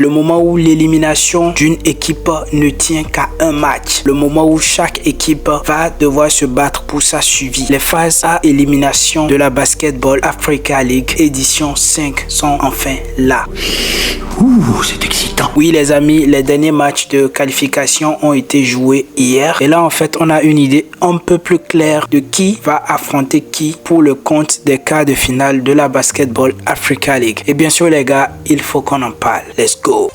Le moment où l'élimination d'une équipe ne tient qu'à un match. Le moment où chaque équipe va devoir se battre pour sa survie. Les phases à élimination de la Basketball Africa League édition 5 sont enfin là. Ouh, c'est excitant. Oui les amis, les derniers matchs de qualification ont été joués hier. Et là en fait, on a une idée un peu plus claire de qui va affronter qui pour le compte des quarts de finale de la Basketball Africa League. Et bien sûr les gars, il faut qu'on en parle. Let's go.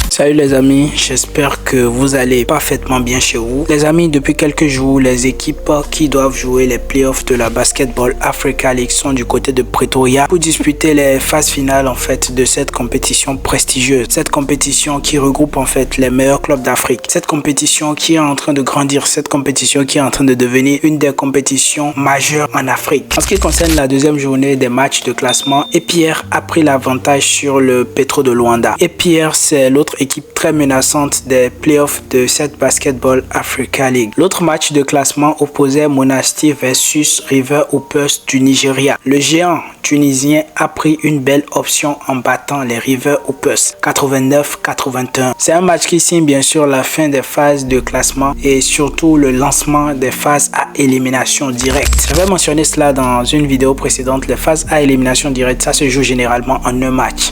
Salut les amis, j'espère que vous allez parfaitement bien chez vous. Les amis, depuis quelques jours, les équipes qui doivent jouer les playoffs de la Basketball Africa League sont du côté de Pretoria pour disputer les phases finales en fait de cette compétition prestigieuse. Cette compétition qui regroupe en fait les meilleurs clubs d'Afrique. Cette compétition qui est en train de grandir, cette compétition qui est en train de devenir une des compétitions majeures en Afrique. En ce qui concerne la deuxième journée des matchs de classement, Pierre a pris l'avantage sur le Petro de Luanda. Pierre, c'est l'autre équipe très menaçante des playoffs de cette Basketball Africa League. L'autre match de classement opposait Monastir versus River Hoopers du Nigeria. Le géant tunisien a pris une belle option en battant les River Hoopers 89-81. C'est un match qui signe bien sûr la fin des phases de classement et surtout le lancement des phases à élimination directe. J'avais mentionné cela dans une vidéo précédente. Les phases à élimination directe, ça se joue généralement en un match.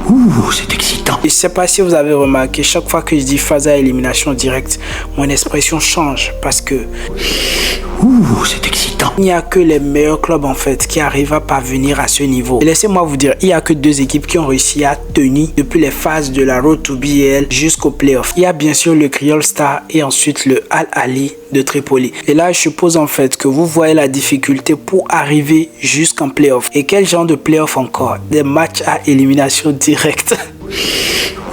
Ouh, c'est excitant. Je ne sais pas si vous avez remarqué, chaque fois que je dis phase à élimination directe, mon expression change parce que ouh, c'est excitant. Il n'y a que les meilleurs clubs en fait qui arrivent à parvenir à ce niveau. Et laissez-moi vous dire, il n'y a que deux équipes qui ont réussi à tenir depuis les phases de la Road to BAL jusqu'au playoff. Il y a bien sûr le Creole Star et ensuite le Al Ahly de Tripoli. Et là, je suppose en fait que vous voyez la difficulté pour arriver jusqu'en playoff. Et quel genre de playoff encore? Des matchs à élimination directe.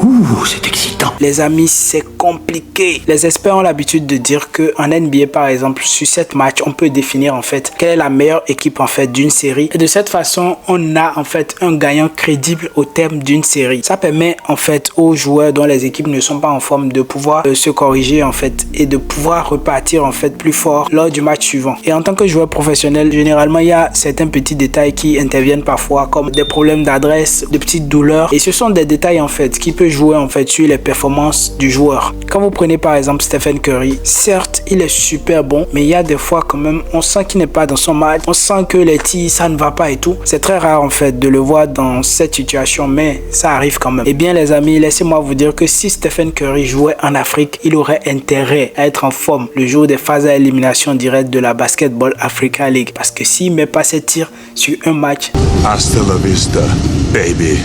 Ouh, c'est excitant. Les amis, c'est compliqué. Les experts ont l'habitude de dire que en NBA par exemple, sur 7 matchs, on peut définir en fait quelle est la meilleure équipe en fait d'une série. Et de cette façon, on a en fait un gagnant crédible au terme d'une série. Ça permet en fait aux joueurs dont les équipes ne sont pas en forme de pouvoir se corriger en fait et de pouvoir repartir en fait plus fort lors du match suivant. Et en tant que joueur professionnel, généralement, il y a certains petits détails qui interviennent parfois comme des problèmes d'adresse, de petites douleurs. Et ce sont des détails en fait qui peuvent jouer en fait sur les performances du joueur. Quand vous prenez par exemple Stephen Curry, certes il est super bon, mais il y a des fois quand même on sent qu'il n'est pas dans son match, on sent que les tirs ça ne va pas et tout. C'est très rare en fait de le voir dans cette situation, mais ça arrive quand même. Et bien les amis, laissez-moi vous dire que si Stephen Curry jouait en Afrique, il aurait intérêt à être en forme le jour des phases à élimination directe de la Basketball Africa League, parce que s'il met pas ses tirs sur un match, hasta la vista, baby.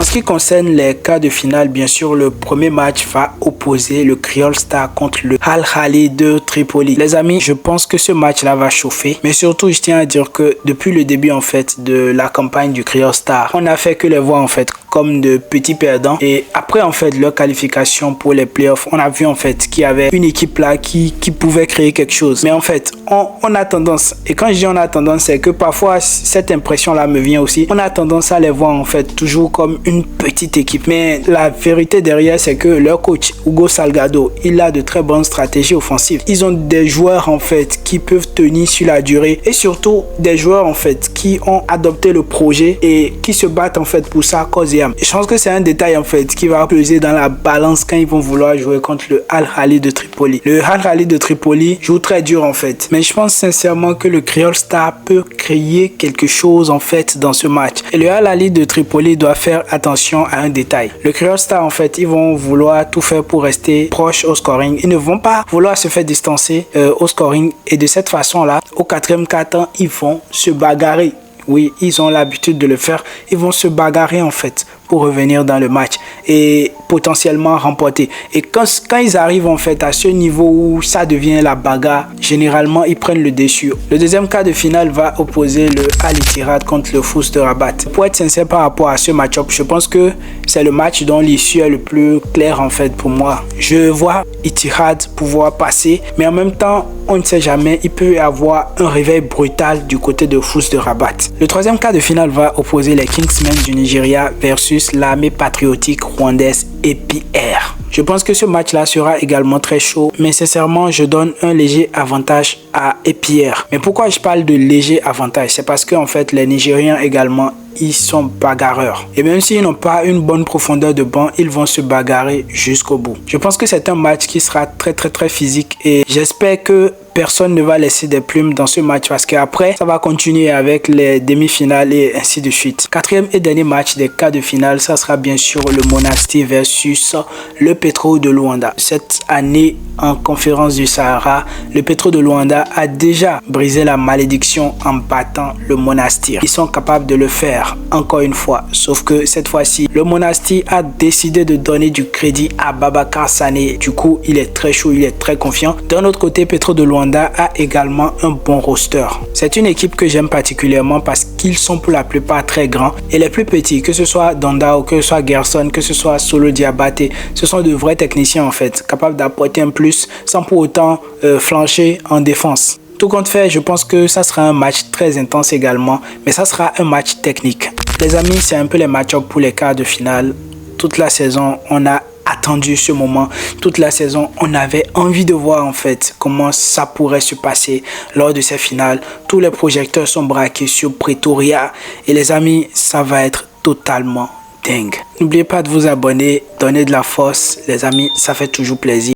En ce qui concerne les quarts de finale, bien sûr, le premier match va opposer le Creole Star contre le Al Ahly de Tripoli. Les amis, je pense que ce match-là va chauffer. Mais surtout, je tiens à dire que depuis le début, en fait, de la campagne du Creole Star, on n'a fait que les voir, en fait, comme de petits perdants. Et après, en fait, leur qualification pour les playoffs, on a vu, en fait, qu'il y avait une équipe là qui pouvait créer quelque chose. Mais en fait, on a tendance, et quand je dis on a tendance, c'est que parfois, cette impression-là me vient aussi. On a tendance à les voir, en fait, toujours comme une petite équipe. Mais la vérité derrière, c'est que leur coach, Hugo Salgado, il a de très bonnes stratégies offensives. Ils ont des joueurs, en fait, qui peuvent tenir sur la durée. Et surtout, des joueurs, en fait, qui ont adopté le projet et qui se battent, en fait, pour ça, cause et âme. Et je pense que c'est un détail, en fait, qui va peser dans la balance quand ils vont vouloir jouer contre le Al Ahly de Tripoli. Le Al Ahly de Tripoli joue très dur, en fait. Mais je pense sincèrement que le Creole Star peut créer quelque chose, en fait, dans ce match. Et le Al Ahly de Tripoli doit faire attention à un détail. Le Creole Star, en fait, ils vont vouloir tout faire pour rester proche au scoring. Ils ne vont pas vouloir se faire distancer au scoring. Et de cette façon-là, au quatrième quart-temps, ils vont se bagarrer. Oui, ils ont l'habitude de le faire. Ils vont se bagarrer, en fait, pour revenir dans le match et potentiellement remporter. Et quand ils arrivent en fait à ce niveau où ça devient la bagarre, généralement ils prennent le dessus. Le deuxième quart de finale va opposer le Al Ittihad contre le FUS de Rabat. Pour être sincère par rapport à ce match-up, je pense que c'est le match dont l'issue est le plus clair en fait pour moi. Je vois Ittihad pouvoir passer, mais en même temps on ne sait jamais, il peut y avoir un réveil brutal du côté de FUS de Rabat. Le troisième quart de finale va opposer les Kingsmen du Nigeria versus versus l'armée patriotique rwandaise EPR. Je pense que ce match-là sera également très chaud, mais sincèrement, je donne un léger avantage à EPR. Mais pourquoi je parle de léger avantage? C'est parce qu'en fait, les Nigériens également, ils sont bagarreurs. Et même s'ils n'ont pas une bonne profondeur de banc, ils vont se bagarrer jusqu'au bout. Je pense que c'est un match qui sera très physique et j'espère que personne ne va laisser des plumes dans ce match parce qu'après, ça va continuer avec les demi-finales et ainsi de suite. Quatrième et dernier match des quarts de finale, ça sera bien sûr le Monastir versus le Petro de Luanda. Cette année, en conférence du Sahara, le Petro de Luanda a déjà brisé la malédiction en battant le Monastir. Ils sont capables de le faire encore une fois, sauf que cette fois-ci, le Monastir a décidé de donner du crédit à Babacar Sané. Du coup, il est très chaud, il est très confiant. D'un autre côté, Petro de Luanda a également un bon roster. C'est une équipe que j'aime particulièrement parce qu'ils sont pour la plupart très grands et les plus petits, que ce soit Donda ou que ce soit Gerson, que ce soit Solo Diabaté, ce sont de vrais techniciens en fait, capables d'apporter un plus sans pour autant flancher en défense. Tout compte fait, je pense que ça sera un match très intense également, mais ça sera un match technique. Les amis, c'est un peu les match-ups pour les quarts de finale. Toute la saison, on a attendu ce moment. Toute la saison, on avait envie de voir en fait comment ça pourrait se passer lors de ces finales. Tous les projecteurs sont braqués sur Pretoria et les amis, ça va être totalement dingue. N'oubliez pas de vous abonner, donner de la force. Les amis, ça fait toujours plaisir.